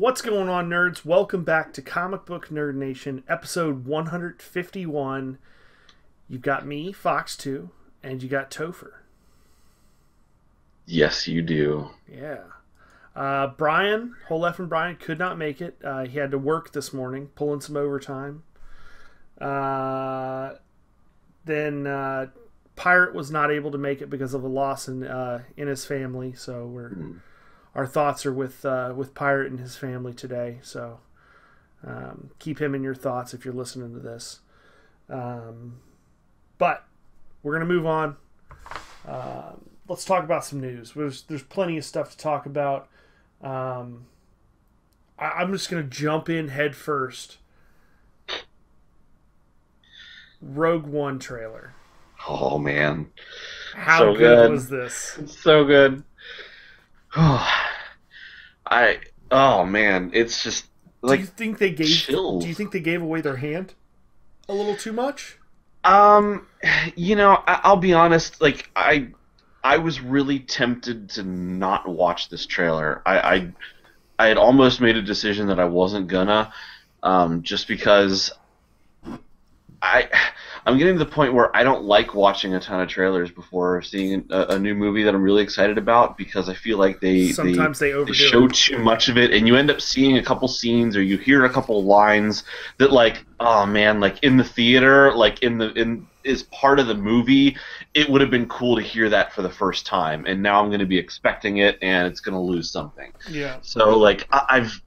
What's going on, nerds? Welcome back to Comic Book Nerd Nation, episode 151. You've got me, Fox 2, and you got Topher. Yes, you do. Yeah. Brian, Whole F and Brian, could not make it. He had to work this morning, pulling some overtime. Then Pirate was not able to make it because of a loss in his family, so our thoughts are with Pirate and his family today. So keep him in your thoughts if you're listening to this. But we're gonna move on. Let's talk about some news. There's plenty of stuff to talk about. I'm just gonna jump in head first. Rogue One trailer. Oh man, How so good good. was this? It's so good. Oh man, it's just Do you like think they gave? chills. Do you think they gave away their hand a little too much? Um, I'll be honest. I was really tempted to not watch this trailer. I had almost made a decision that I wasn't gonna, just because I I'm getting to the point where I don't like watching a ton of trailers before seeing a new movie that I'm really excited about because I feel like Sometimes they they overdo show it. too much of it and you end up seeing a couple scenes or you hear a couple lines that like oh man like in the theater like in is part of the movie it would have been cool to hear that for the first time and now I'm going to be expecting it and it's going to lose something. Yeah. So like I've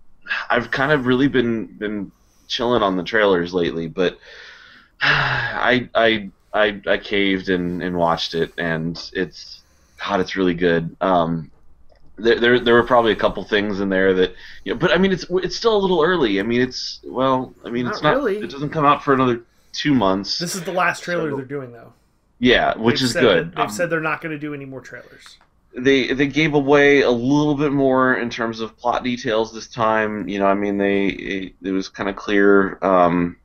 kind of really been chilling on the trailers lately, but I caved and watched it, and it's really good. There were probably a couple things in there that but I mean it's still a little early. I mean it's Not not really. it doesn't come out for another 2 months. This is the last trailer So they're doing, though. yeah, which is good. They've said they're not going to do any more trailers. They gave away a little bit more in terms of plot details this time. It was kind of clear.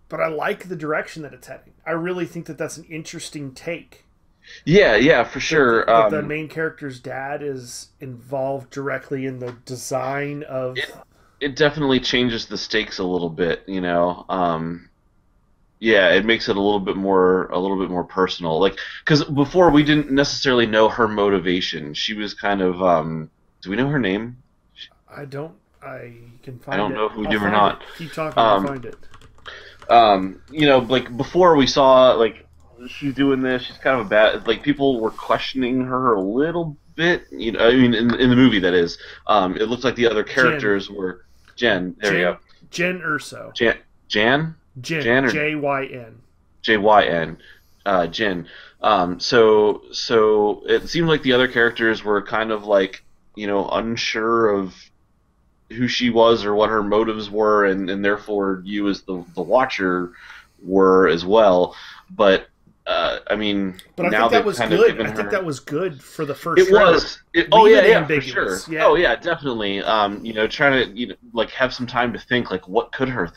But I like the direction that it's heading. I really think that that's an interesting take. Yeah, for That sure. the main character's dad is involved directly in the design of. It definitely changes the stakes a little bit, yeah, it makes it a little bit more personal. Like, because before we didn't necessarily know her motivation. She was kind of, do we know her name? I don't. I can I find don't it. know if we I'll do or find not. it. Keep talking. I'll Um, find it. like before we saw like she's doing this. She's kind of a bad. Like people were questioning her a little bit. I mean, in the movie that is. It looked like the other Jin. characters were Jen. There we Jin. go. Jin Urso. Jan. Jin. Jan or Jyn. Jyn, Jin. So it seemed like the other characters were kind of like unsure of who she was or what her motives were, and therefore you as the watcher were as well. But I mean, But I now think that they've was kind of good. given I think her. that was good for the first It trailer. was. Oh Leave yeah, it yeah, for sure. ambiguous. Yeah. Oh yeah, definitely. Trying to like have some time to think like what could her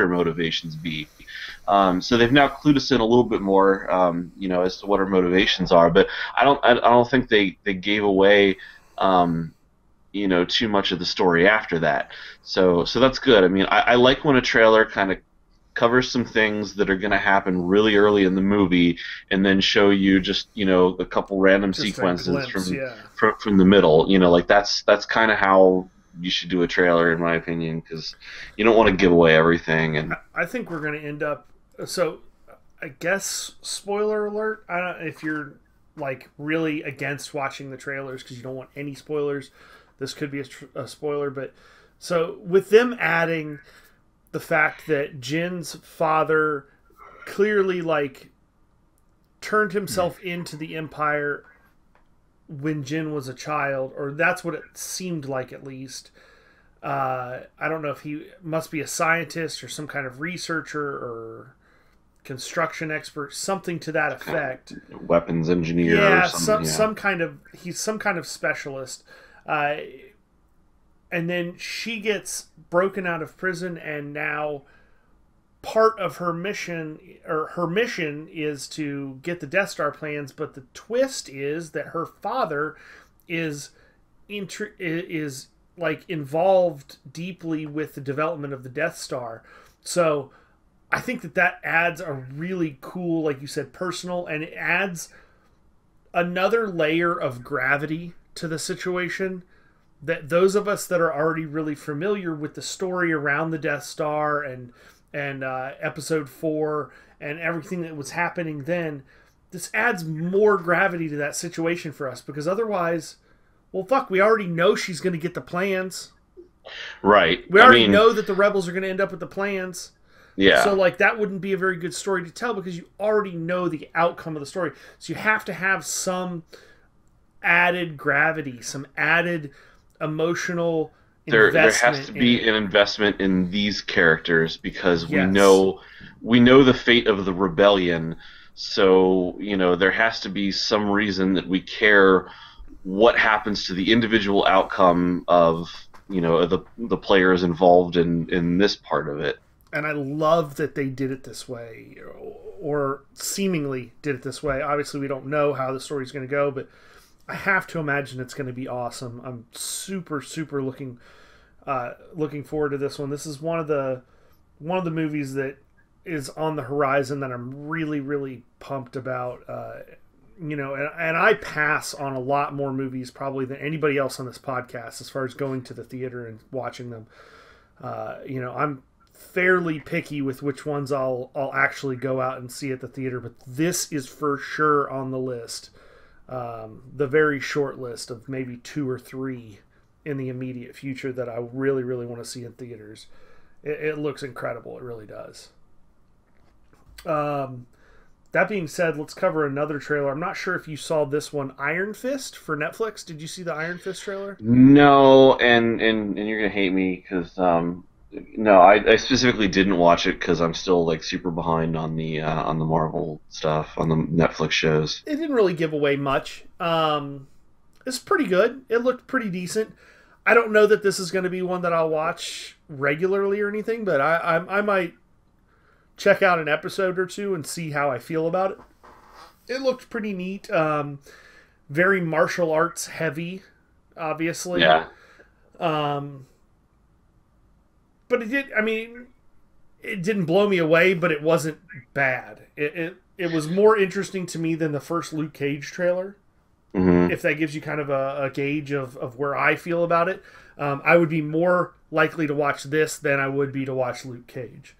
motivations be. So they've now clued us in a little bit more, as to what her motivations are. But I don't think they gave away, too much of the story after that. So that's good. I mean, I like when a trailer kind of covers some things that are going to happen really early in the movie, and then show you just a couple random Just a sequences glimpse. Yeah. from the middle. Like that's kind of how you should do a trailer, in my opinion, because you don't want to give away everything. And I think we're going to end up. So, I guess spoiler alert. I don't if you're like really against watching the trailers because you don't want any spoilers. This could be a spoiler, but so with them adding the fact that Jin's father clearly like turned himself into the Empire when Jin was a child, or that's what it seemed like at least. I don't know if he must be a scientist or some kind of researcher or construction expert, something to that effect. weapons engineer or Yeah, something. Yeah. some kind of he's some kind of specialist. Uh, and then she gets broken out of prison, and now part of her mission is to get the Death Star plans. But the twist is that her father is is like involved deeply with the development of the Death Star. So I think that adds a really cool, like you said, personal, and it adds another layer of gravity to the situation that those of us that are already really familiar with the story around the Death Star and Episode 4 and everything that was happening then, this adds more gravity to that situation for us, because otherwise, well, fuck, we already know she's going to get the plans. Right. We already know that the rebels are going to end up with the plans. Yeah. So, like, that wouldn't be a very good story to tell because you already know the outcome of the story. So you have to have some added gravity, some added emotional investment. There has to be an investment in these characters because Yes. we know the fate of the rebellion. So, there has to be some reason that we care what happens to the individual outcome of, the players involved in this part of it. And I love that they did it this way, or seemingly did it this way. Obviously, we don't know how the story's going to go, but I have to imagine it's going to be awesome. I'm super, super looking forward to this one. This is one of the movies that is on the horizon that I'm really, really pumped about. And I pass on a lot more movies probably than anybody else on this podcast as far as going to the theater and watching them. I'm fairly picky with which ones I'll actually go out and see at the theater, but this is for sure on the list. The very short list of maybe 2 or 3 in the immediate future that I really, really want to see in theaters. It looks incredible. It really does. That being said, let's cover another trailer. I'm not sure if you saw this one, Iron Fist for Netflix. Did you see the Iron Fist trailer? No, and you're gonna hate me because no, I specifically didn't watch it because I'm still like super behind on the Marvel stuff, on the Netflix shows. It didn't really give away much. It's pretty good. It looked pretty decent. I don't know that this is going to be one that I'll watch regularly or anything, but I might check out an episode or two and see how I feel about it. It looked pretty neat. Very martial arts heavy, obviously. Yeah. But it didn't blow me away, but it wasn't bad. It was more interesting to me than the first Luke Cage trailer. Mm-hmm. If that gives you kind of a gauge of where I feel about it. I would be more likely to watch this than I would be to watch Luke Cage.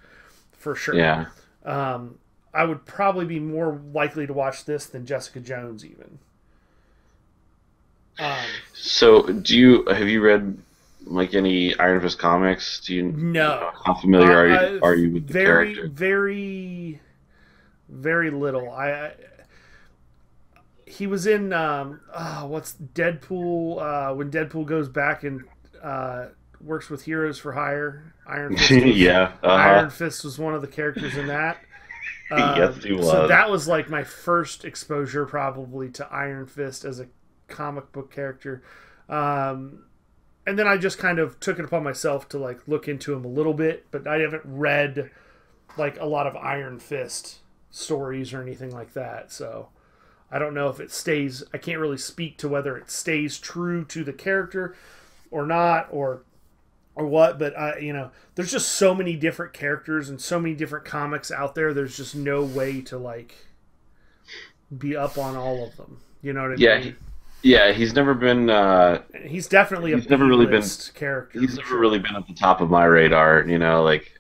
For sure. Yeah. I would probably be more likely to watch this than Jessica Jones even. So, have you read like any Iron Fist comics? No. How familiar are you with the character? Very, very little. He was in what's Deadpool? When Deadpool goes back and works with Heroes for Hire. Iron Fist. Yeah. Iron Fist was one of the characters in that. Yes, he was. So that was like my first exposure probably to Iron Fist as a comic book character. And then I just kind of took it upon myself to like look into him a little bit, but I haven't read like a lot of Iron Fist stories or anything like that. So I don't know if it stays. I can't really speak to whether it stays true to the character or not, or what. But there's just so many different characters and so many different comics out there. There's just no way to like be up on all of them. You know what I mean? Yeah, he's never been. He's definitely he's never really been character. He's never really been at the top of my radar. Like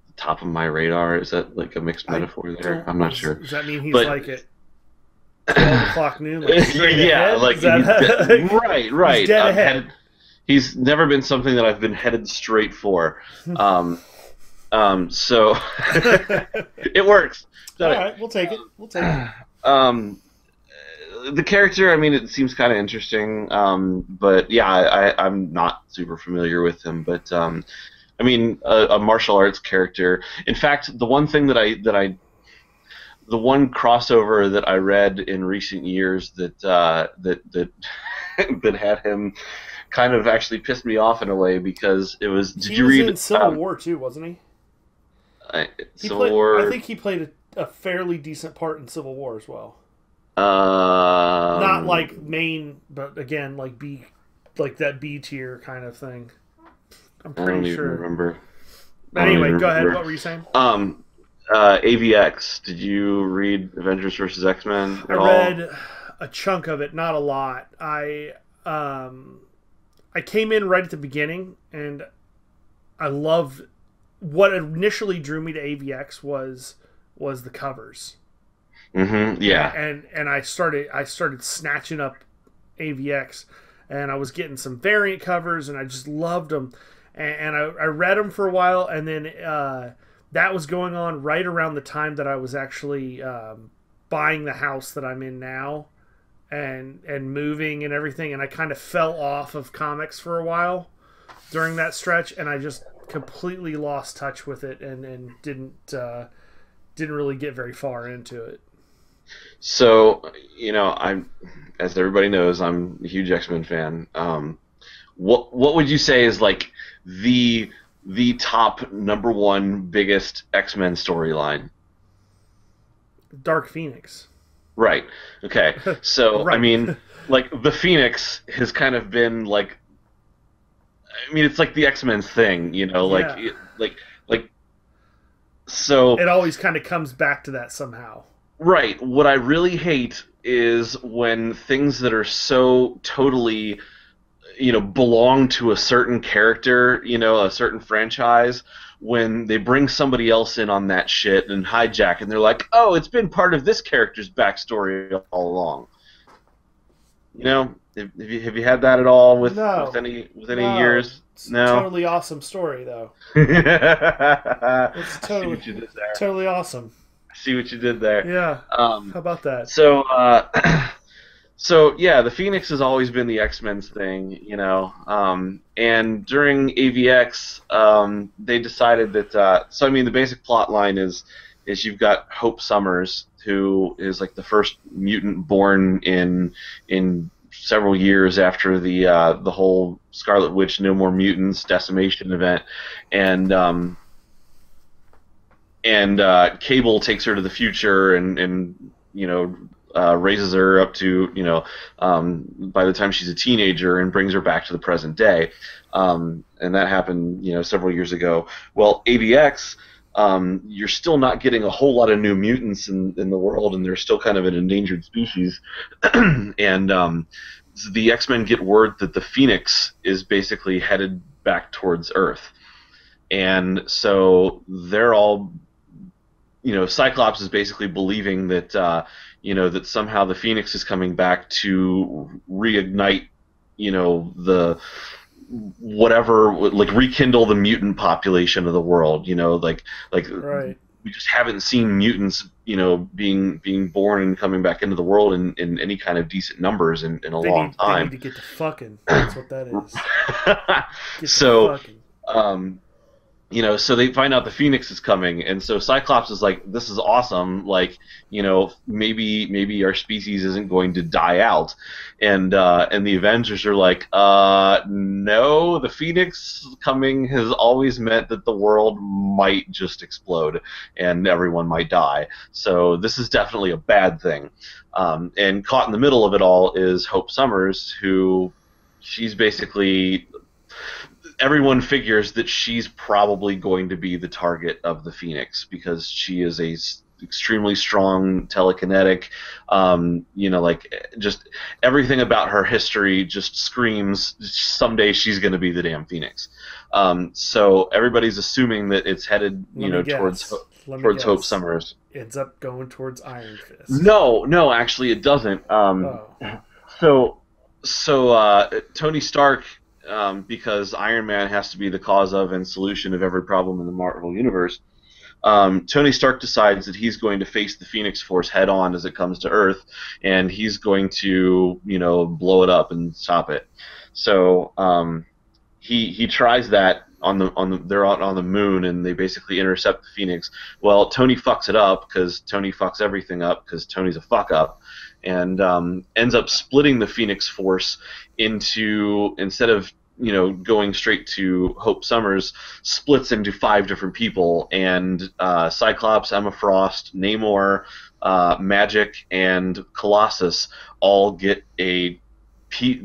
the top of my radar. Is that like a mixed metaphor there? I'm not sure. Does that mean he's but, like at 12 o'clock noon? Like yeah, like right. He's dead ahead. He's never been something that I've been headed straight for. So it works. All right, we'll take it. The character, it seems kind of interesting, but yeah, I'm not super familiar with him. But a martial arts character. In fact, the one thing the one crossover that I read in recent years that that had him kind of actually pissed me off in a way because it was. Did you read? He was in Civil War too, wasn't he? Civil War. I think he played a fairly decent part in Civil War as well. Not like main, but again, like B like that B tier kind of thing. I'm I don't pretty even sure. remember. But anyway, go ahead. What were you saying? AVX. Did you read Avengers versus X-Men I at all? read a chunk of it, not a lot. I came in right at the beginning, and I loved what initially drew me to AVX was the covers. Mm-hmm. Yeah. And I started snatching up AVX, and I was getting some variant covers, and I just loved them. And I read them for a while, and then that was going on right around the time that I was actually buying the house that I'm in now, and moving and everything. And I kind of fell off of comics for a while during that stretch, and I just completely lost touch with it, and didn't really get very far into it. So, as everybody knows, I'm a huge X-Men fan. What would you say is like the top number one biggest X-Men storyline? Dark Phoenix. Right. Okay. So, I Right. mean, like the Phoenix has kind of been like, I mean, it's like the X-Men's thing, Yeah. like so. It always kind of comes back to that somehow. Right. What I really hate is when things that are so totally, belong to a certain character, a certain franchise, when they bring somebody else in on that shit and hijack, and they're like, "Oh, it's been part of this character's backstory all along." Have you had that at all with No, with any no, years? it's a No. totally awesome story though. It's I see totally what you did there. totally awesome. I see what you did there. Yeah. Um, How about that? so, so yeah, the Phoenix has always been the X-Men's thing, and during AVX, they decided that. So I mean, the basic plot line is you've got Hope Summers, who is like the first mutant born in several years after the whole Scarlet Witch No More Mutants decimation event, and Cable takes her to the future and raises her up to by the time she's a teenager and brings her back to the present day, and that happened several years ago. Well, AVX, you're still not getting a whole lot of new mutants in the world, and they're still kind of an endangered species, and the X-Men get word that the Phoenix is basically headed back towards Earth, and so they're all Cyclops is basically believing that that somehow the Phoenix is coming back to reignite the whatever, like rekindle the mutant population of the world. Like Right. we just haven't seen mutants being born and coming back into the world in any kind of decent numbers in a long They need time. to get to fucking. That's what that is. Get to So fucking. um, so they find out the Phoenix is coming, and so Cyclops is like, "This is awesome! Like, maybe our species isn't going to die out," and the Avengers are like, "No, the Phoenix coming has always meant that the world might just explode and everyone might die. So this is definitely a bad thing." And caught in the middle of it all is Hope Summers, who she's basically everyone figures that she's probably going to be the target of the Phoenix because she is extremely strong telekinetic. Like just everything about her history just screams someday she's going to be the damn Phoenix. So everybody's assuming that it's headed, towards Let me towards Hope guess. Summers. Ends up going towards Iron Fist. No, actually it doesn't. Oh. So Tony Stark, because Iron Man has to be the cause of and solution of every problem in the Marvel Universe, Tony Stark decides that he's going to face the Phoenix Force head on as it comes to Earth, and he's going to, blow it up and stop it. So he tries that they're out on the moon, and they basically intercept the Phoenix. Well, Tony fucks it up because Tony fucks everything up because Tony's a fuck up, and ends up splitting the Phoenix Force into, instead of going straight to Hope Summers, splits into 5 different people, and Cyclops, Emma Frost, Namor, Magic, and Colossus all get a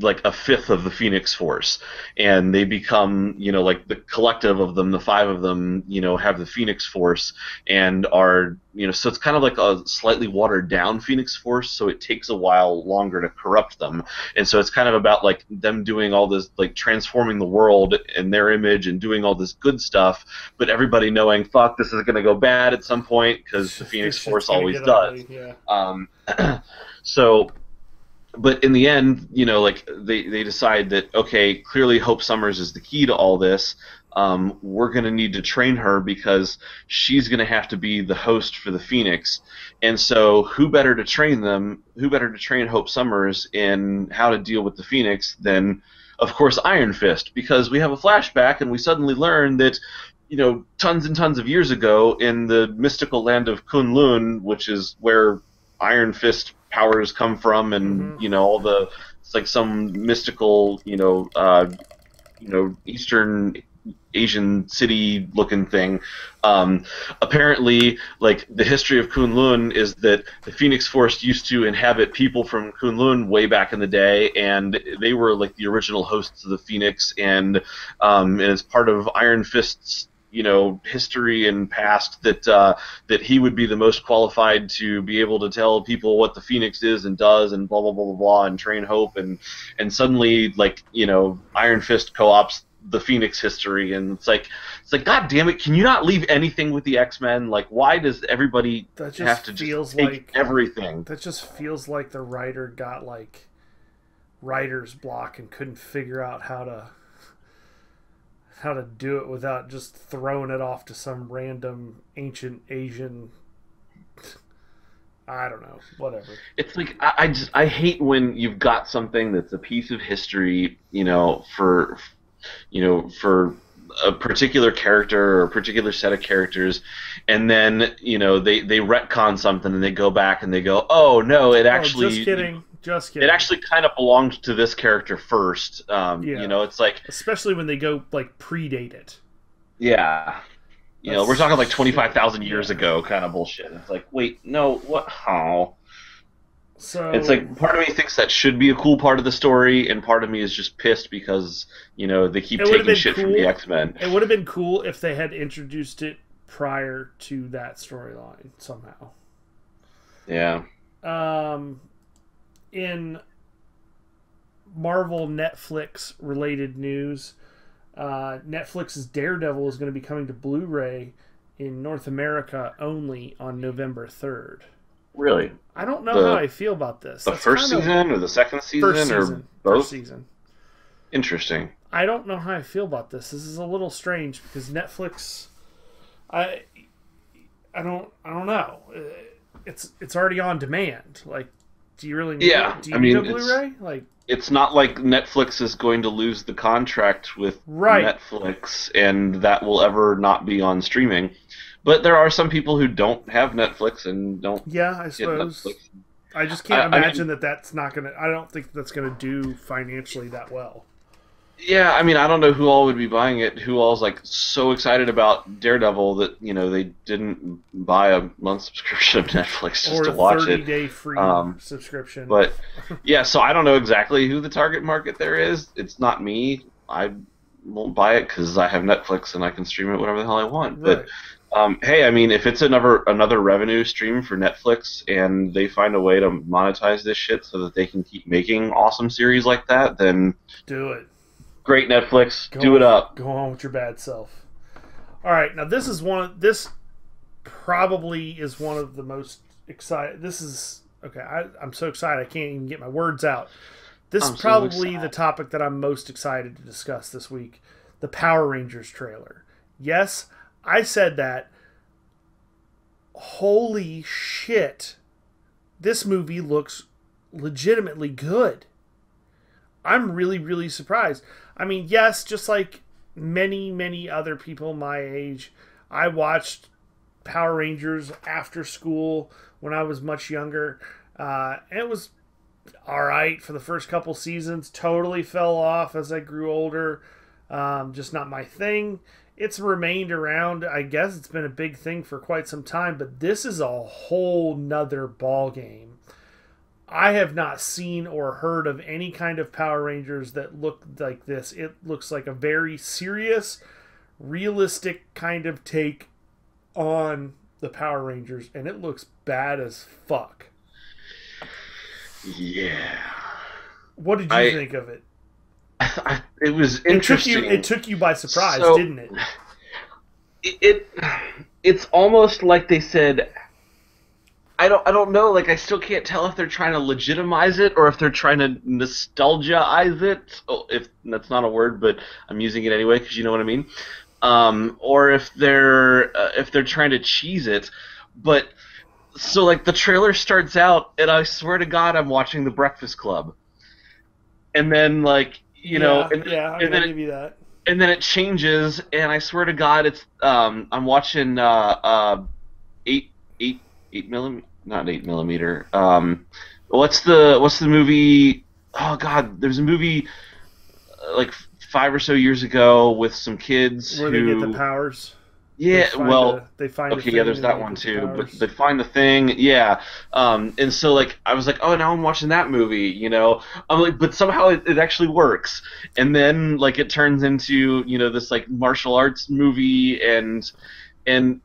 like a fifth of the Phoenix Force, and they become, like the collective of them, the five of them, have the Phoenix Force, and are, so it's kind of like a slightly watered down Phoenix Force, so it takes a while longer to corrupt them, and so it's kind of about like them doing all this, like transforming the world in their image and doing all this good stuff, but everybody knowing, fuck, this is going to go bad at some point because the Phoenix Force always does. Yeah. So. But in the end, like they decide that, okay, clearly Hope Summers is the key to all this. We're going to need to train her because she's going to have to be the host for the Phoenix. And so who better to train them? Who better to train Hope Summers in how to deal with the Phoenix than, of course, Iron Fist? Because we have a flashback and we suddenly learn that, tons and tons of years ago in the mystical land of Kunlun, which is where Iron Fist powers come from, and all the, it's like some mystical Eastern Asian city looking thing. Apparently, like the history of Kunlun is that the Phoenix Force used to inhabit people from Kunlun way back in the day, and they were like the original hosts of the Phoenix, and it's part of Iron Fist's history and past that he would be the most qualified to be able to tell people what the Phoenix is and does, and blah blah blah blah blah, and train Hope, and suddenly, like, Iron Fist co-ops the Phoenix history, and it's like God damn it, can you not leave anything with the X-Men? Like, why does everybody have to just take everything? That just feels like the writer got like writer's block and couldn't figure out how to do it without just throwing it off to some random ancient Asian, I don't know, whatever. It's like I hate when you've got something that's a piece of history, for a particular character or a particular set of characters, and then they retcon something and they go back and they go, oh no, it actually just kidding. It actually kind of belonged to this character first. It's like, especially when they go like predate it. Yeah, we're talking like 25,000 years ago, kind of bullshit. It's like, wait, no, what? How? So it's like part of me thinks that should be a cool part of the story, and part of me is just pissed because they keep taking shit from the X-Men. It would have been cool if they had introduced it prior to that storyline somehow. Yeah. In Marvel Netflix related news, Netflix's Daredevil is going to be coming to Blu-ray in North America only on November 3rd. Really? I don't know how I feel about this. The first season or the second season or both? First season. Interesting. I don't know how I feel about this. This is a little strange because Netflix, I don't know. It's already on demand. Like, do you really need need a Blu-ray? Like, it's not like Netflix is going to lose the contract with Netflix and that will ever not be on streaming. But there are some people who don't have Netflix and don't I suppose. Netflix. I just can't imagine that's not going to... I don't think that's going to do financially that well. Yeah, I mean, I don't know who all would be buying it, who all's like so excited about Daredevil that, they didn't buy a month subscription of Netflix just to watch it. Or a 30-day free subscription. But, yeah, so I don't know exactly who the target market there is. It's not me. I won't buy it because I have Netflix and I can stream it whatever the hell I want. Right. But, hey, I mean, if it's another revenue stream for Netflix and they find a way to monetize this shit so that they can keep making awesome series like that, then... do it. Great, Netflix. Do it up. Go on with your bad self. All right, now this probably is one of the most excited. This is okay. I'm so excited I can't even get my words out. This is probably the topic that I'm most excited to discuss this week. The Power Rangers trailer. Yes, I said that. Holy shit! This movie looks legitimately good. I'm really, really surprised. I mean, yes, just like many, many other people my age, I watched Power Rangers after school when I was much younger. And it was alright for the first couple seasons. Totally fell off as I grew older. Just not my thing. It's remained around. I guess it's been a big thing for quite some time. But this is a whole nother ball game. I have not seen or heard of any kind of Power Rangers that look like this. It looks like a very serious, realistic kind of take on the Power Rangers, and it looks bad as fuck. Yeah. What did you think of it? It was interesting. It took you by surprise, So, didn't it? it's almost like they said, I don't know, like I still can't tell if they're trying to legitimize it or if they're trying to nostalgiaize it. Oh, if that's not a word, but I'm using it anyway because you know what I mean. Or if they're trying to cheese it. But so like the trailer starts out, and I swear to God, I'm watching The Breakfast Club, and then like you know, I'm gonna give you that. and then it changes, and I swear to God, it's I'm watching 8 millimeter, not 8 millimeter. What's the movie? Oh God, there's a movie like 5 or so years ago with some kids where they get the powers. Yeah, they find okay, yeah, there's that one too. But they find the thing, yeah. And so like I was like, oh, now I'm watching that movie, you know. I'm like, but somehow it actually works. And then like it turns into this like martial arts movie, and I'm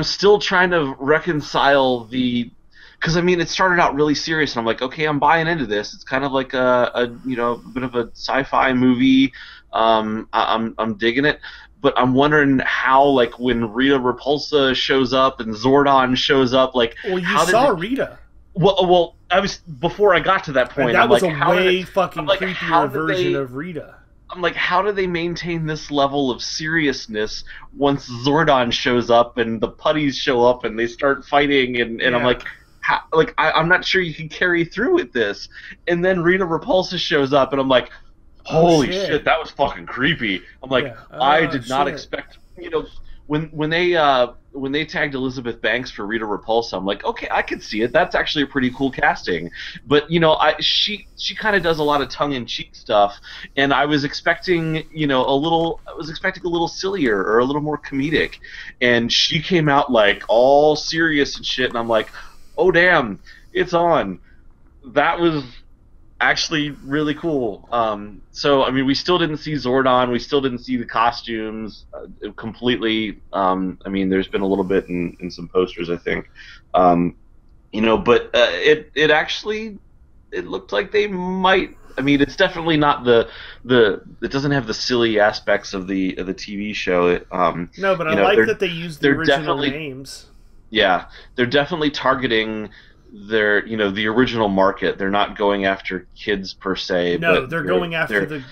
still trying to reconcile because I mean it started out really serious, and I'm like, okay, I'm buying into this. It's kind of like a bit of a sci-fi movie. I'm digging it. But I'm wondering how, like, when Rita Repulsa shows up and Zordon shows up, like, well, you saw Rita. Well, I was before I got to that point. And that was like, a way fucking creepier version of Rita. I'm like, how do they maintain this level of seriousness once Zordon shows up and the putties show up and they start fighting? And I'm like, I'm not sure you can carry through with this. And then Rita Repulsa shows up, and I'm like, holy shit, that was fucking creepy. I'm like, I did not expect, when they tagged Elizabeth Banks for Rita Repulsa, I'm like, okay, I can see it. That's actually a pretty cool casting. But she kind of does a lot of tongue-in-cheek stuff, and I was expecting a little sillier or a little more comedic, and she came out like all serious and shit, and I'm like, oh damn, it's on. That was actually really cool. So I mean, we still didn't see Zordon. We still didn't see the costumes completely. I mean, there's been a little bit in some posters, I think. But it actually looked like they might. I mean, it's definitely not it doesn't have the silly aspects of the TV show. No, but I like that they used the original names. Yeah, they're definitely targeting the original market. They're not going after kids per se. No, they're going after the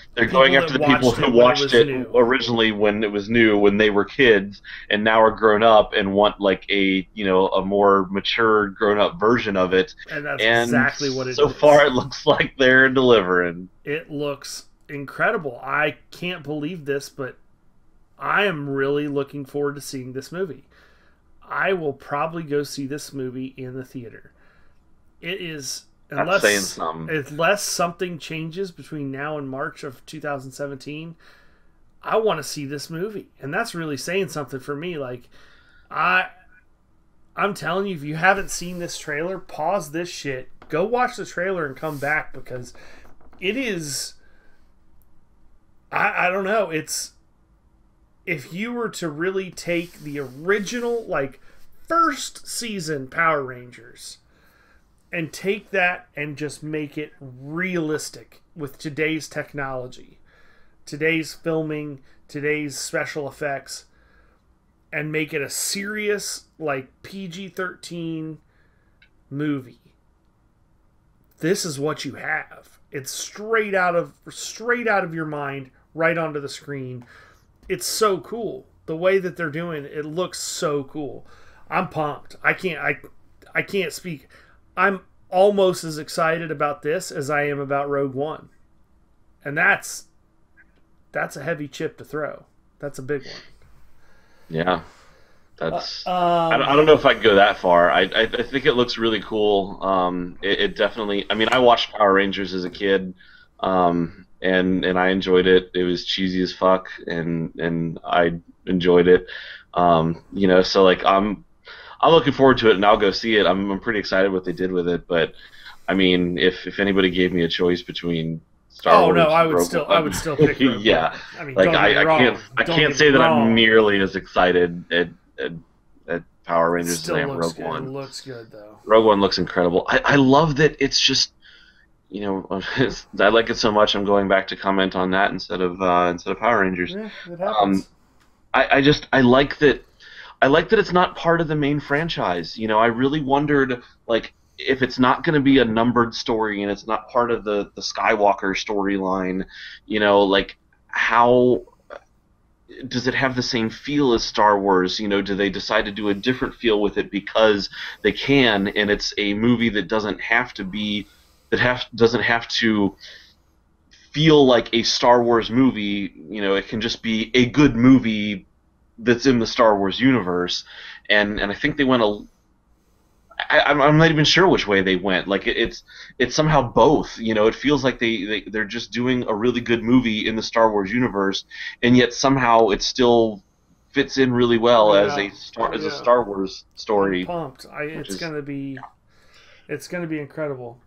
people who watched it originally when it was new, when they were kids, and now are grown up and want like a more mature, grown up version of it. And that's exactly what it is. So far, it looks like they're delivering. It looks incredible. I can't believe this, but I am really looking forward to seeing this movie. I will probably go see this movie in the theater. It is, unless something changes between now and March of 2017, I want to see this movie. And that's really saying something for me. Like, I'm telling you, if you haven't seen this trailer, pause this shit. Go watch the trailer and come back, because it is, I don't know, it's, if you were to really take the original, like, first season Power Rangers and take that and just make it realistic with today's technology, today's filming, today's special effects, and make it a serious, like, PG-13 movie, this is what you have. It's straight out of your mind, right onto the screen. It's so cool. The way that they're doing it looks so cool. I'm pumped. I can't speak. I'm almost as excited about this as I am about Rogue One. And that's a heavy chip to throw. That's a big one. Yeah. That's I don't know if I can go that far. I think it looks really cool. It definitely, I mean, I watched Power Rangers as a kid. And I enjoyed it. It was cheesy as fuck, and I enjoyed it. So like I'm looking forward to it, and I'll go see it. I'm pretty excited what they did with it, but I mean, if anybody gave me a choice between Star Oh no, Wars and Rogue I One, would still pick Rogue yeah, One. I mean, like don't get me wrong. I Don't can't get me say that I'm wrong. nearly as excited at, at Power It Rangers as I still am looks Rogue good. It One. looks good though. Rogue One looks incredible. I love that it's just, you know, I like it so much. I'm going back to comment on that instead of Power Rangers. Yeah, it Um, happens. I just I like that it's not part of the main franchise. You know, I really wondered, like, if it's not going to be a numbered story and it's not part of the Skywalker storyline, you know, like, how does it have the same feel as Star Wars? You know, do they decide to do a different feel with it because they can, and it's a movie that doesn't have to feel like a Star Wars movie. You know, it can just be a good movie that's in the Star Wars universe. And I think they went a I'm not even sure which way they went. Like it's somehow both. You know, it feels like they're just doing a really good movie in the Star Wars universe, and yet somehow it still fits in really Oh well yeah. Oh as a yeah. Star Wars I'm story, pumped. which It's is gonna be incredible.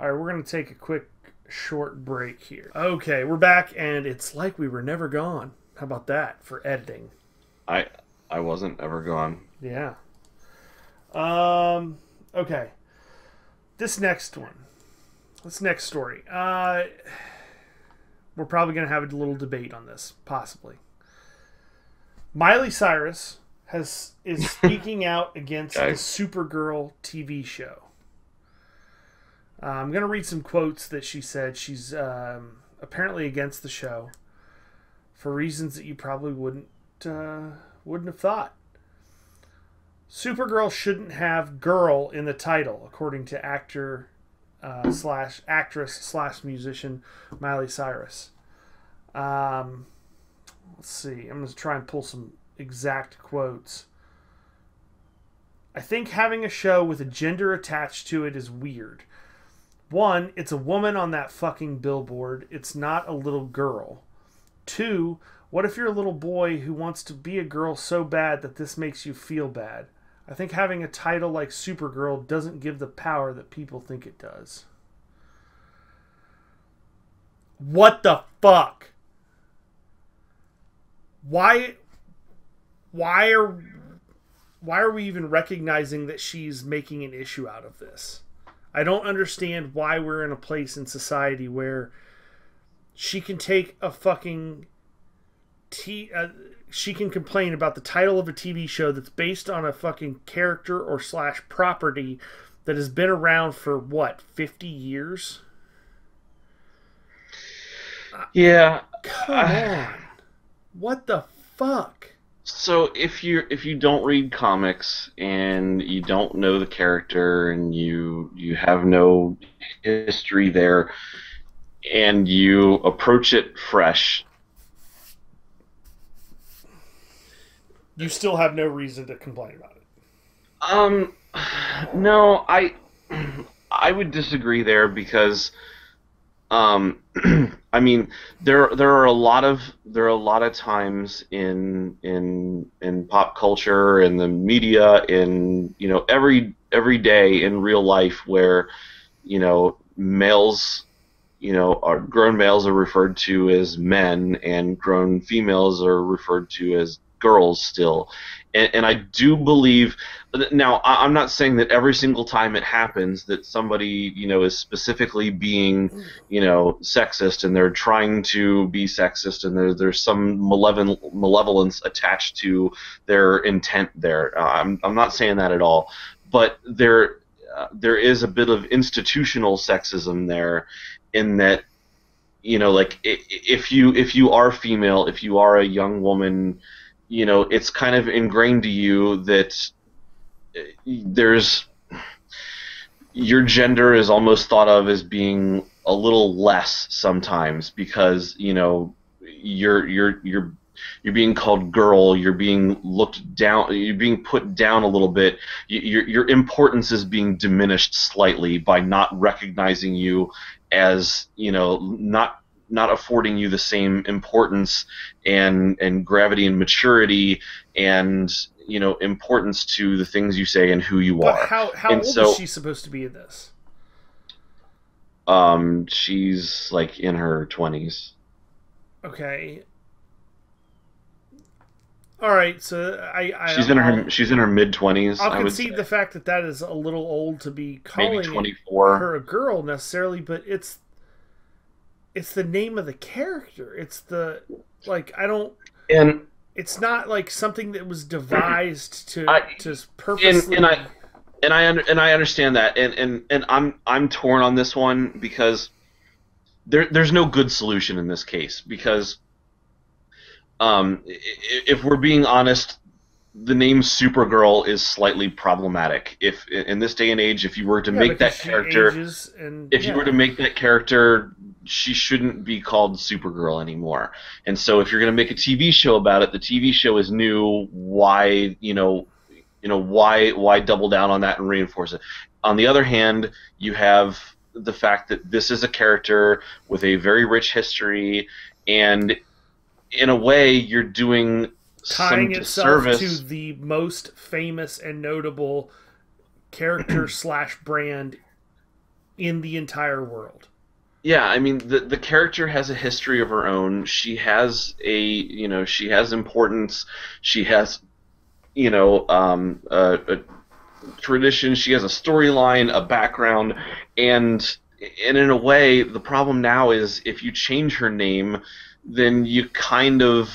All right, we're gonna take a quick short break here. Okay, we're back, and it's like we were never gone. How about that for editing? I I wasn't ever gone. Yeah. Okay. This next one. This next story. We're probably gonna have a little debate on this, possibly. Miley Cyrus is speaking out against the Okay. Supergirl TV show. I'm gonna read some quotes that she said. She's apparently against the show for reasons that you probably wouldn't have thought. Supergirl shouldn't have "girl" in the title, according to actor slash actress slash musician Miley Cyrus. Um, let's see. I'm going to try and pull some exact quotes. I think having a show with a gender attached to it is weird. One, it's a woman on that fucking billboard. It's not a little girl. Two, what if you're a little boy who wants to be a girl so bad that this makes you feel bad? I think having a title like Supergirl doesn't give the power that people think it does. What the fuck? Why why are why are we even recognizing that she's making an issue out of this? I don't understand why we're in a place in society where she can take a fucking she can complain about the title of a TV show that's based on a fucking character or slash property that has been around for what, 50 years? Yeah. Come on. What the fuck? So if you don't read comics and you don't know the character and you have no history there and you approach it fresh, You still have no reason to complain about it. um, no, I would disagree there because um, I mean there are a lot of times in pop culture and the media in you know every day in real life where you know males you know are grown males are referred to as men and grown females are referred to as girls still, and I do believe. Now, I'm not saying that every single time it happens that somebody, you know, is specifically being, you know, sexist and they're trying to be sexist and there's some malevolence attached to their intent there. I'm not saying that at all, but there is a bit of institutional sexism there, in that, you know, like if you are female, if you are a young woman, you know, it's kind of ingrained to you that there's your gender is almost thought of as being a little less sometimes because you know you're being called girl, you're being looked down, you're being put down a little bit. Your importance is being diminished slightly by not recognizing you as you know not affording you the same importance and gravity and maturity and you know importance to the things you say and who you But are. how And old is so she supposed to be in this? She's like in her 20s. Okay. All right. So She's in her mid 20s, I'll I would say. concede the fact that that is a little old to be Maybe calling it 24. her a girl necessarily, but it's the name of the character. It's the like I don't. And It's not like something that was devised I to and purposely. and I understand that, and I'm torn on this one because there's no good solution in this case because if we're being honest, the name Supergirl is slightly problematic. If in this day and age, if you were to Yeah, make because that she character, ages and if you were to yeah. make that character, she shouldn't be called Supergirl anymore. And so, if you're going to make a TV show about it, the TV show is new. Why, why double down on that and reinforce it? On the other hand, you have the fact that this is a character with a very rich history, and in a way, you're doing some Tying itself to disservice. the most famous and notable character slash brand in the entire world. Yeah, I mean the character has a history of her own. She has she has importance. She has a tradition. She has a storyline, a background, and in a way, the problem now is if you change her name, then you kind of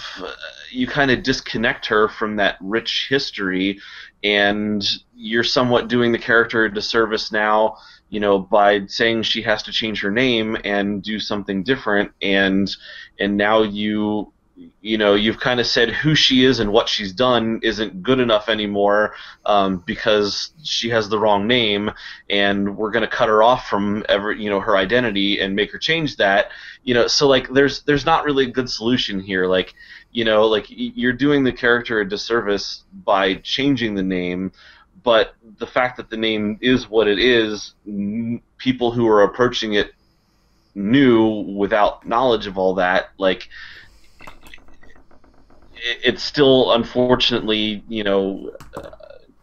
disconnect her from that rich history, and you're somewhat doing the character a disservice now, by saying she has to change her name and do something different, and now you've kind of said who she is and what she's done isn't good enough anymore, because she has the wrong name, and we're going to cut her off from her identity and make her change that. So like there's not really a good solution here. Like like you're doing the character a disservice by changing the name, but the fact that the name is what it is, people who are approaching it new without knowledge of all that, like it still unfortunately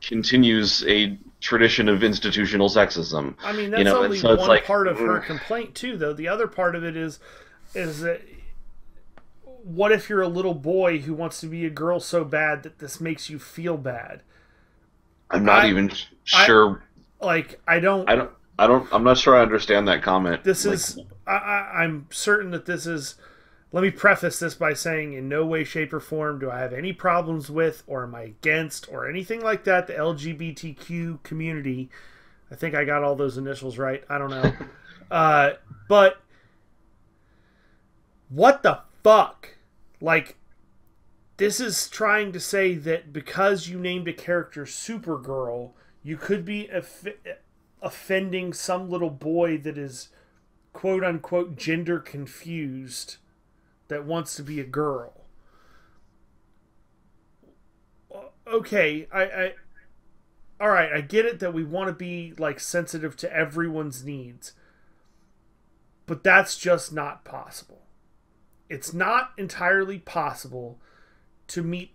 continues a tradition of institutional sexism. I mean, that's And only so it's one like, part of her complaint too, though. The other part of it is that what if you're a little boy who wants to be a girl so bad that this makes you feel bad? I'm not I even I sure. like I don't. I'm not sure I understand that comment. This Like, is I'm certain that this is. Let me preface this by saying, in no way, shape, or form do I have any problems with, or am I against, or anything like that, the LGBTQ community. I think I got all those initials right. I don't know. But what the fuck? Like, this is trying to say that because you named a character Supergirl, you could be offending some little boy that is quote unquote gender confused that wants to be a girl. Okay, I all right, I get it that we want to be like sensitive to everyone's needs, but that's just not possible. It's not entirely possible to meet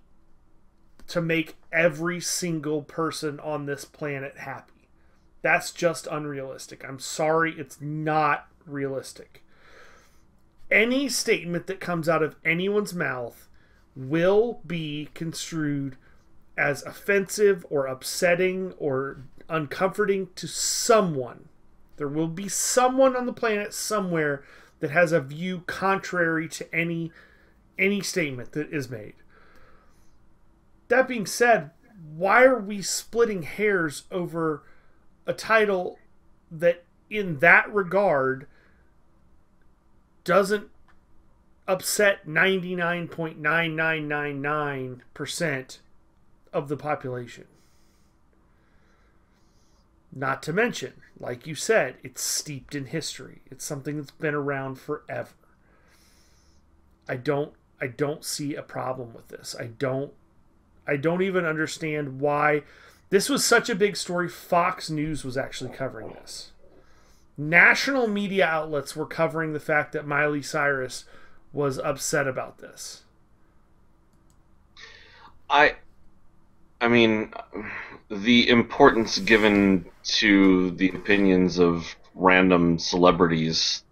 to make every single person on this planet happy. That's just unrealistic. I'm sorry, it's not realistic. Any statement that comes out of anyone's mouth will be construed as offensive or upsetting or uncomforting to someone. There will be someone on the planet somewhere that has a view contrary to any statement that is made. That being said, why are we splitting hairs over a title that in that regard doesn't upset 99.9999% of the population? Not to mention, like you said, it's steeped in history. It's something that's been around forever. I don't see a problem with this. I don't even understand why this was such a big story. Fox News was actually covering this. National media outlets were covering the fact that Miley Cyrus was upset about this. I I mean, the importance given to the opinions of random celebrities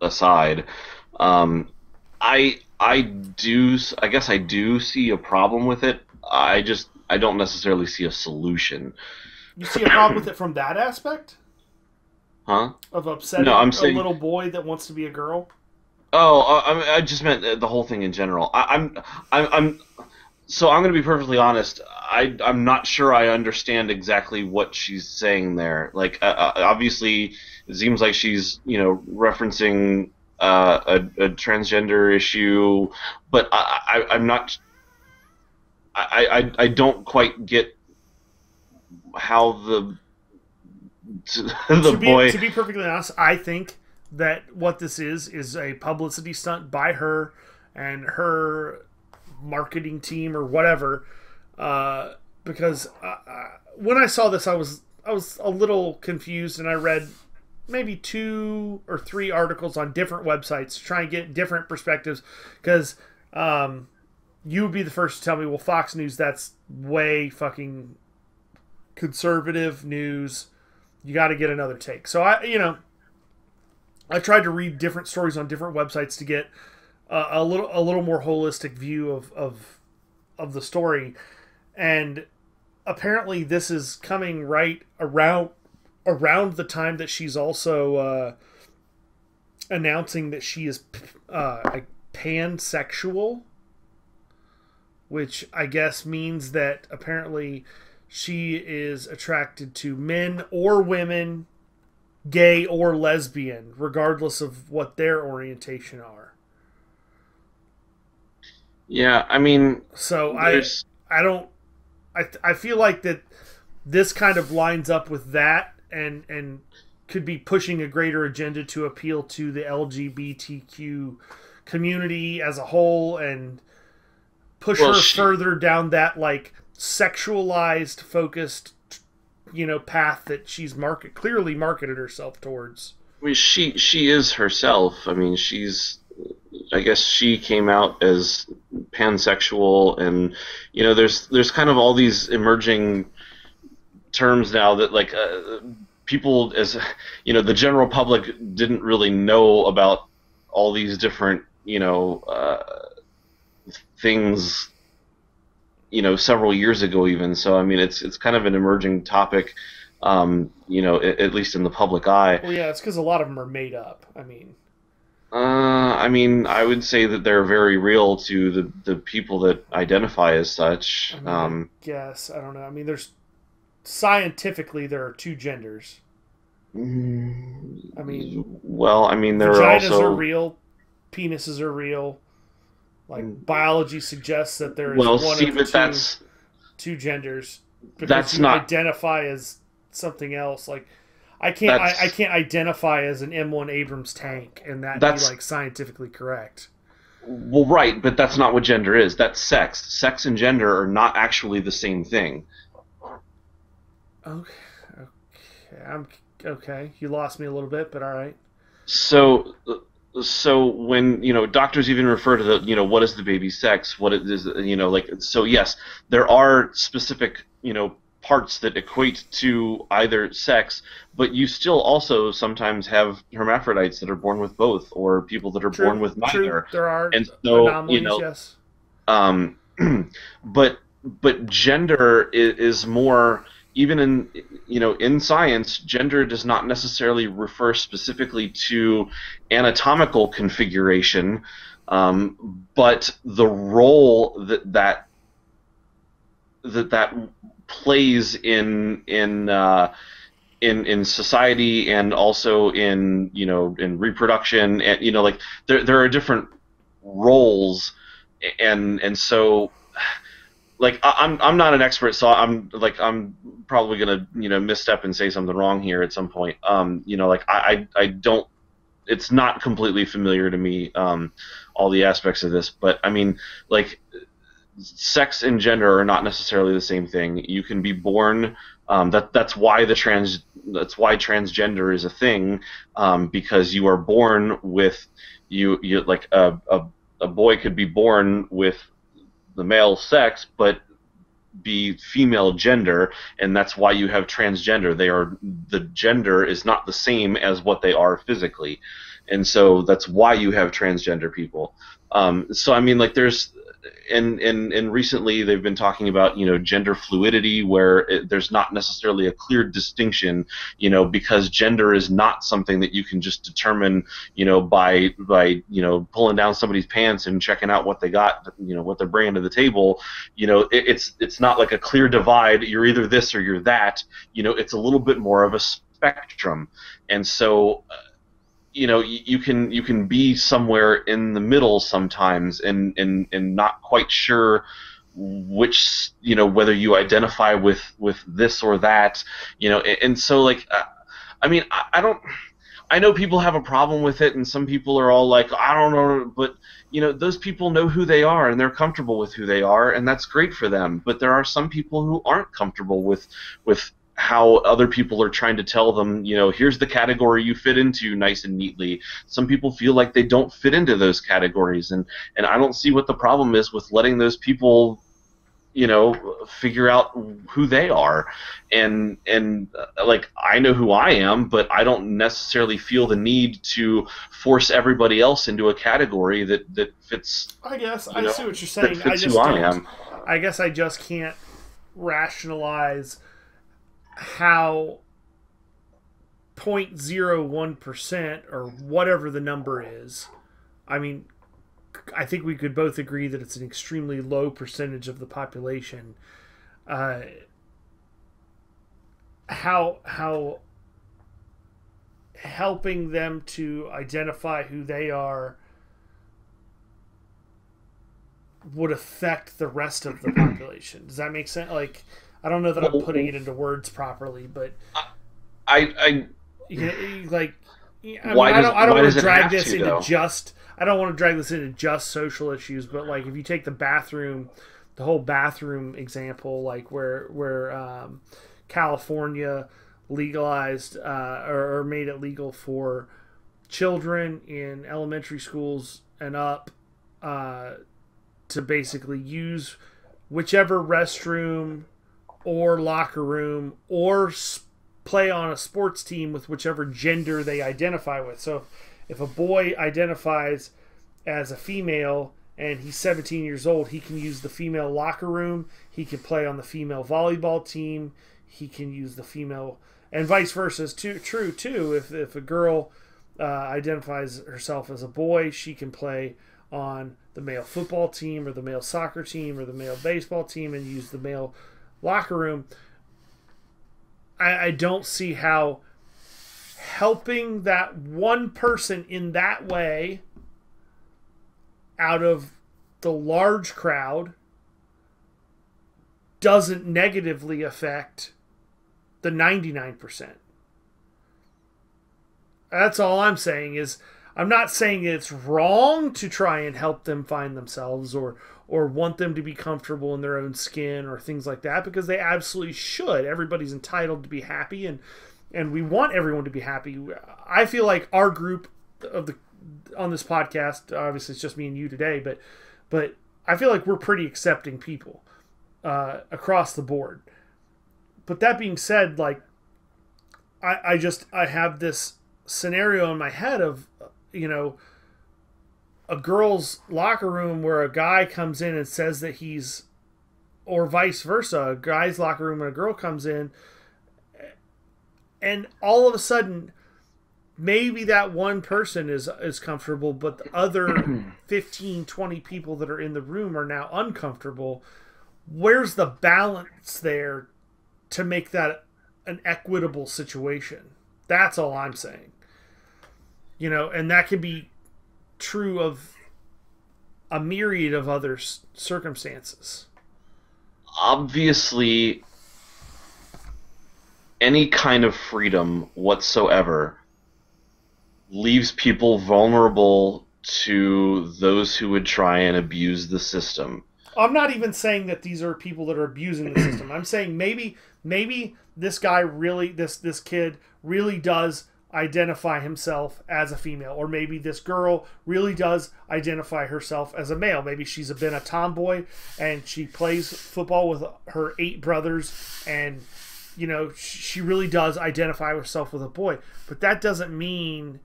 aside, um, I guess I do see a problem with it. I don't necessarily see a solution. You see a problem with it from that aspect Huh? of No, I'm upsetting a saying. little boy that wants to be a girl. Oh, I just meant the whole thing in general. I'm so I'm going to be perfectly honest. I'm not sure I understand exactly what she's saying there. Like, obviously, it seems like she's referencing a transgender issue, but I'm not. I don't quite get how the the boy. To be perfectly honest, I think that what this is a publicity stunt by her and her marketing team or whatever. Because when I saw this, I was a little confused, and I read maybe 2 or 3 articles on different websites to try and get different perspectives. Because you would be the first to tell me, well, Fox News, that's way fucking conservative news. You got to get another take. So I tried to read different stories on different websites to get a little more holistic view of the story, and apparently this is coming right around the time that she's also announcing that she is pansexual, which I guess means that apparently she is attracted to men or women, gay or lesbian, regardless of what their orientation are. Yeah, I mean, So there's I don't I feel like that this kind of lines up with that, and could be pushing a greater agenda to appeal to the LGBTQ community as a whole, and push well, her she further down that like sexualized focused path that she's clearly marketed herself towards. I mean, she is herself. I mean, I guess she came out as pansexual, and there's kind of all these emerging terms now that like people as the general public didn't really know about all these different things several years ago even. So I mean, it's kind of an emerging topic, at least in the public eye. Well, yeah, it's because a lot of them are made up. I mean, I mean, I would say that they're very real to the people that identify as such. I guess I don't know. I mean, there's scientifically there are 2 genders. I mean, Well, I mean, there are vaginas are also. real, penises are real. Like biology suggests that there is Well, one see, of the but two genders because that's you not identify as something else. Like I that's can't identify as an M1 Abrams tank and that be that's like scientifically correct. well, right, but that's not what gender is. That's sex. Sex and gender are not actually the same thing. Okay, I'm okay. You lost me a little bit, but all right. So, so when doctors even refer to the what is the baby's sex, what it is, like, so yes, there are specific parts that equate to either sex, but you still also sometimes have hermaphrodites that are born with both, or people that are born True, with true. neither. There are And so anomalies, yes. um, but gender is more, even in in science, gender does not necessarily refer specifically to anatomical configuration, but the role that plays in society, and also in in reproduction, and like there are different roles, and so like I'm not an expert, so I'm probably gonna misstep and say something wrong here at some point. Like I don't. It's not completely familiar to me, all the aspects of this, but I mean, like, sex and gender are not necessarily the same thing. You can be born. That's why that's why transgender is a thing, because you are born with you like a boy could be born with the male sex, but be female gender, and that's why you have transgender. The gender is not the same as what they are physically, and so that's why you have transgender people. So I mean, like there's and recently they've been talking about gender fluidity, where there's not necessarily a clear distinction, because gender is not something that you can just determine by pulling down somebody's pants and checking out what they got, what they're bringing to the table. It's not like a clear divide. You're either this or you're that. It's a little bit more of a spectrum, and so you can be somewhere in the middle sometimes, and not quite sure which, whether you identify with this or that, and so like I mean, I don't. I know people have a problem with it, and some people are all like, I don't know, but those people know who they are and they're comfortable with who they are, and that's great for them. But there are some people who aren't comfortable with how other people are trying to tell them, here's the category you fit into nice and neatly. Some people feel like they don't fit into those categories, and I don't see what the problem is with letting those people, figure out who they are. And like, I know who I am, but I don't necessarily feel the need to force everybody else into a category that fits. I guess I see what you're saying. That fits who I am. I guess I just can't rationalize how 0.01% or whatever the number is. I mean, I think we could both agree that it's an extremely low percentage of the population. How helping them to identify who they are would affect the rest of the population. Does that make sense? Like, I don't know that I'm putting it into words properly, but I like, I don't want to drag this into just. I don't want to drag this into just social issues, but like if you take the whole bathroom example, like where California legalized or made it legal for children in elementary schools and up to basically use whichever restroom or locker room or play on a sports team with whichever gender they identify with. So if a boy identifies as a female and he's 17 years old, he can use the female locker room, he can play on the female volleyball team, he can use the female, and vice versa is true too. If a girl identifies herself as a boy, she can play on the male football team or the male soccer team or the male baseball team and use the male locker room. I don't see how helping that one person in that way out of the large crowd doesn't negatively affect the 99%. That's all I'm saying. Is I'm not saying it's wrong to try and help them find themselves or want them to be comfortable in their own skin or things like that, because they absolutely should. Everybody's entitled to be happy, and we want everyone to be happy. I feel like our group on this podcast, obviously it's just me and you today, but I feel like we're pretty accepting people across the board. But that being said, like I have this scenario in my head of a girl's locker room where a guy comes in and says that he's, or vice versa, a guy's locker room and a girl comes in, and all of a sudden maybe that one person is comfortable, but the other 15, 20 people that are in the room are now uncomfortable. Where's the balance there to make that an equitable situation? That's all I'm saying. And that can be true of a myriad of other circumstances. Obviously, any kind of freedom whatsoever leaves people vulnerable to those who would try and abuse the system. I'm not even saying that these are people that are abusing the system. I'm saying maybe this guy really, this kid really does identify himself as a female, or maybe this girl really does identify herself as a male. Maybe she's been a tomboy and she plays football with her 8 brothers, and you know, she really does identify herself with a boy. But that doesn't mean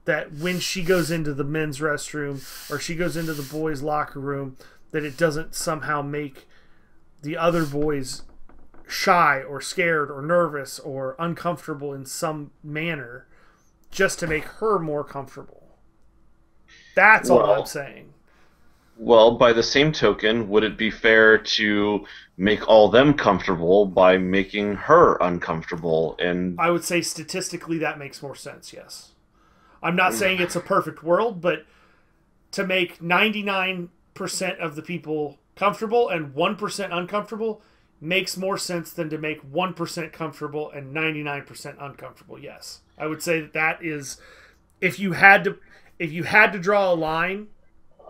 that when she goes into the men's restroom or she goes into the boys' locker room, that it doesn't somehow make the other boys shy or scared or nervous or uncomfortable in some manner just to make her more comfortable. That's all I'm saying. Well, by the same token, would it be fair to make all them comfortable by making her uncomfortable? And I would say statistically that makes more sense, yes. I'm not saying it's a perfect world, but to make 99% of the people comfortable and 1% uncomfortable makes more sense than to make 1% comfortable and 99% uncomfortable. Yes. I would say that is, if you had to draw a line,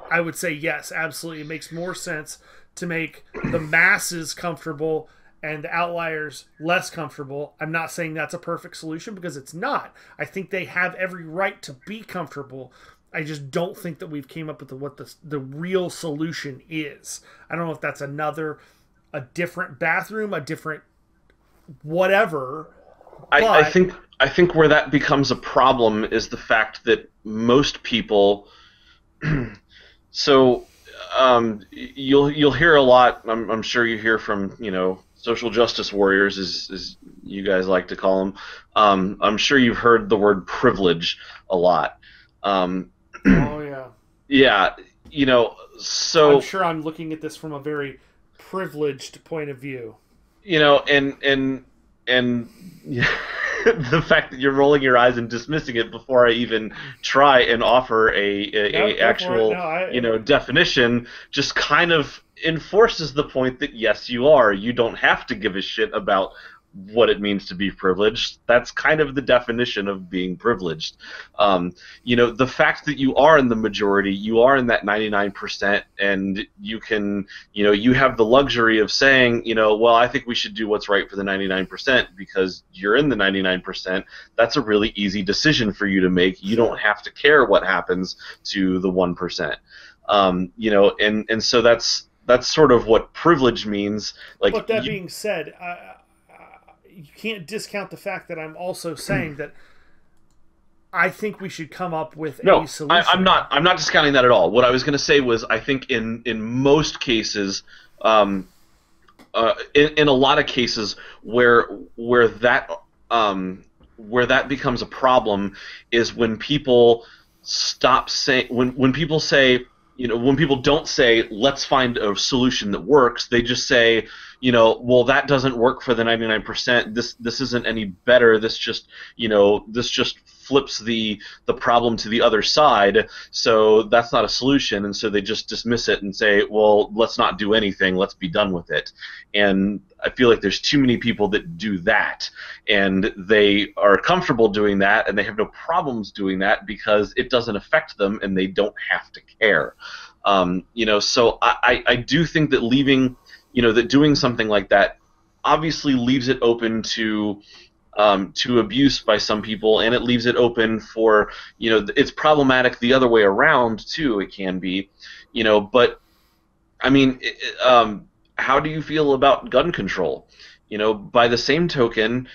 I would say yes, absolutely. It makes more sense to make the masses comfortable and the outliers less comfortable. I'm not saying that's a perfect solution, because it's not. I think they have every right to be comfortable. I just don't think that we've came up with what the real solution is. I don't know if that's a different bathroom, a different whatever. I think where that becomes a problem is the fact that most people. So you'll hear a lot. I'm sure you hear from social justice warriors, as you guys like to call them. I'm sure you've heard the word privilege a lot. Oh yeah. Yeah, so I'm sure I'm looking at this from a very privileged point of view. And the fact that you're rolling your eyes and dismissing it before I even try and offer a actual definition just kind of enforces the point that yes, you are. You don't have to give a shit about what it means to be privileged. That's kind of the definition of being privileged. The fact that you are in the majority, you are in that 99%, and you can, you have the luxury of saying, well, I think we should do what's right for the 99% because you're in the 99%. That's a really easy decision for you to make. You don't have to care what happens to the 1%. And so that's sort of what privilege means. But that being said, you can't discount the fact that I'm also saying that I think we should come up with a solution. I'm not discounting that at all. What I was going to say was I think in most cases, in a lot of cases where that becomes a problem is when people stop saying when people say. When people don't say, let's find a solution that works, they just say, well, that doesn't work for the 99%. This isn't any better. This just flips the problem to the other side. So that's not a solution. And so they just dismiss it and say, well, let's not do anything. Let's be done with it. And I feel like there's too many people that do that, and they are comfortable doing that, and they have no problems doing that because it doesn't affect them, and they don't have to care. So I do think that that doing something like that obviously leaves it open to abuse by some people, and it leaves it open for it's problematic the other way around too. It can be, but I mean. How do you feel about gun control? By the same token,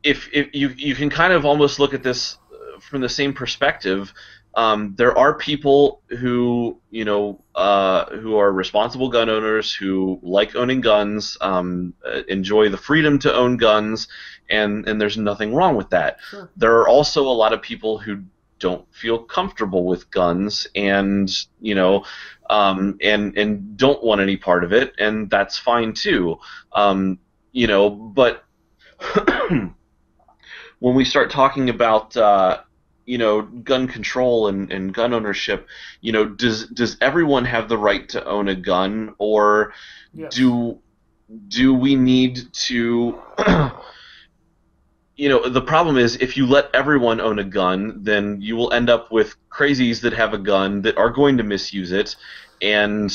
if you can kind of almost look at this from the same perspective, there are people who who are responsible gun owners who like owning guns, enjoy the freedom to own guns, and there's nothing wrong with that. Sure. There are also a lot of people who don't feel comfortable with guns and and don't want any part of it, and that's fine too. But when we start talking about gun control and gun ownership, does everyone have the right to own a gun, or yes. do we need to the problem is if you let everyone own a gun, then you will end up with crazies that have a gun that are going to misuse it, and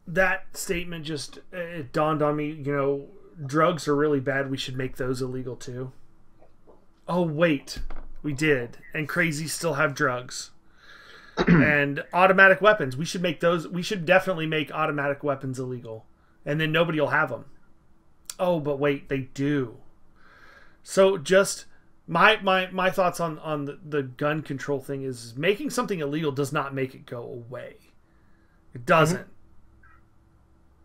that statement just it dawned on me. drugs are really bad, we should make those illegal too. Oh wait, we did, and crazies still have drugs. And automatic weapons, we should make those. We should definitely make automatic weapons illegal, and then nobody will have them. Oh, but wait, they do. So just my thoughts on the gun control thing is making something illegal does not make it go away. It doesn't.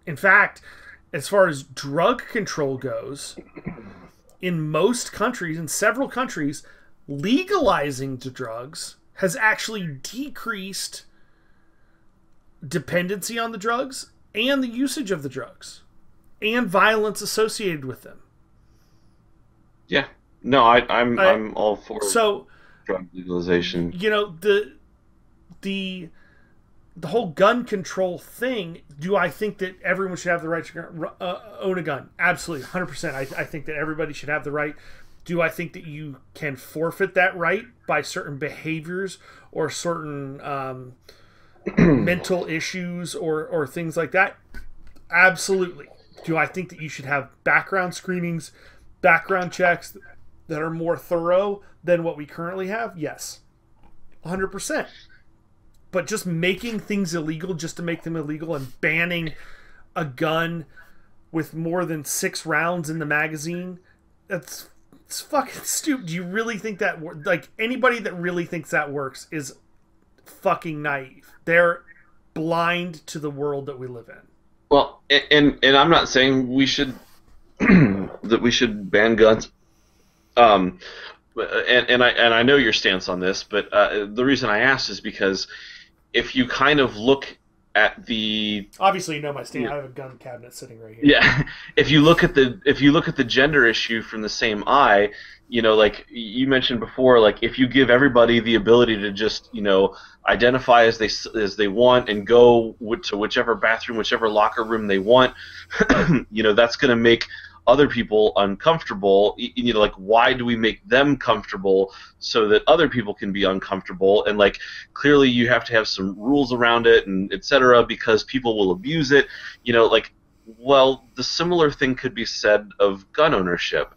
In fact, as far as drug control goes, in most countries, in several countries, legalizing the drugs has actually decreased dependency on the drugs and the usage of the drugs and violence associated with them. Yeah. No, I'm all for drug legalization. You know, the whole gun control thing, do I think that everyone should have the right to own a gun? Absolutely, 100%. I think that everybody should have the right. Do I think that you can forfeit that right by certain behaviors or certain mental issues or things like that? Absolutely. Do I think that you should have background screenings, background checks that are more thorough than what we currently have? Yes. 100%. But just making things illegal just to make them illegal and banning a gun with more than 6 rounds in the magazine, it's fucking stupid. Do you really think that like anybody that really thinks that works is fucking naive. They're blind to the world that we live in. Well, and I'm not saying we should that we should ban guns. And I know your stance on this, but the reason I asked is because if you kind of look at the obviously you know my stance. I have a gun cabinet sitting right here. Yeah, if you look at the gender issue from the same eye, you know, like you mentioned before, like if you give everybody the ability to just, you know, identify as they want and go to whichever bathroom, whichever locker room they want, you know, that's going to make other people uncomfortable. You know, like, why do we make them comfortable so that other people can be uncomfortable? And like, clearly you have to have some rules around it and etc. because people will abuse it. You know, like, well, the similar thing could be said of gun ownership.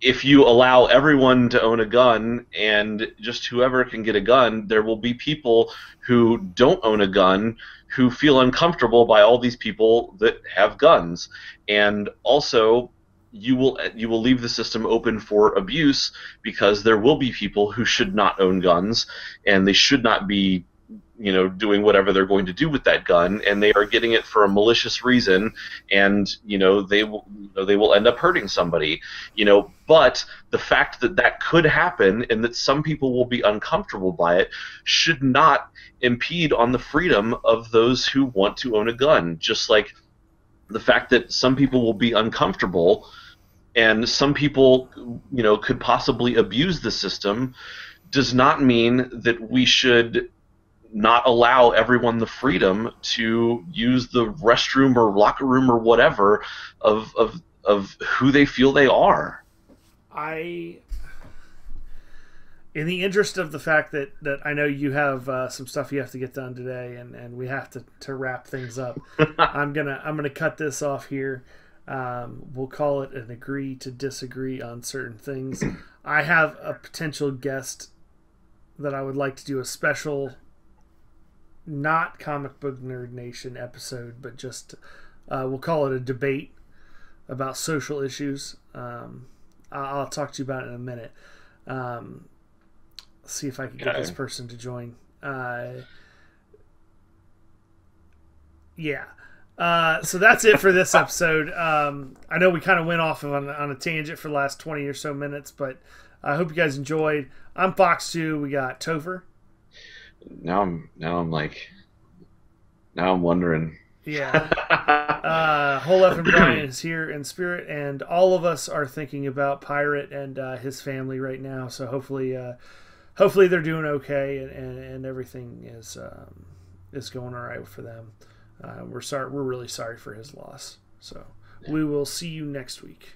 If you allow everyone to own a gun and just whoever can get a gun, there will be people who don't own a gun who feel uncomfortable by all these people that have guns. And also, you will leave the system open for abuse because there will be people who should not own guns and they should not be, you know, doing whatever they're going to do with that gun, and they are getting it for a malicious reason, and you know they will end up hurting somebody, you know. But the fact that that could happen and that some people will be uncomfortable by it should not impede on the freedom of those who want to own a gun. Just like the fact that some people will be uncomfortable and some people, you know, could possibly abuse the system does not mean that we should not allow everyone the freedom to use the restroom or locker room or whatever of who they feel they are. In the interest of the fact that I know you have some stuff you have to get done today, and we have to wrap things up, I'm gonna cut this off here. We'll call it an agree to disagree on certain things. I have a potential guest that I would like to do a special, not Comic Book Nerd Nation episode, but just we'll call it a debate about social issues. I'll talk to you about it in a minute. See if I can get this person to join. Yeah. So that's it for this episode. I know we kind of went off on a tangent for the last 20 or so minutes, but I hope you guys enjoyed. I'm Fox2. We got Topher. Now I'm wondering. Yeah. Holef and Brian is here in spirit, and all of us are thinking about Pirate and his family right now. So hopefully they're doing okay, and everything is going all right for them. We're really sorry for his loss. So we will see you next week.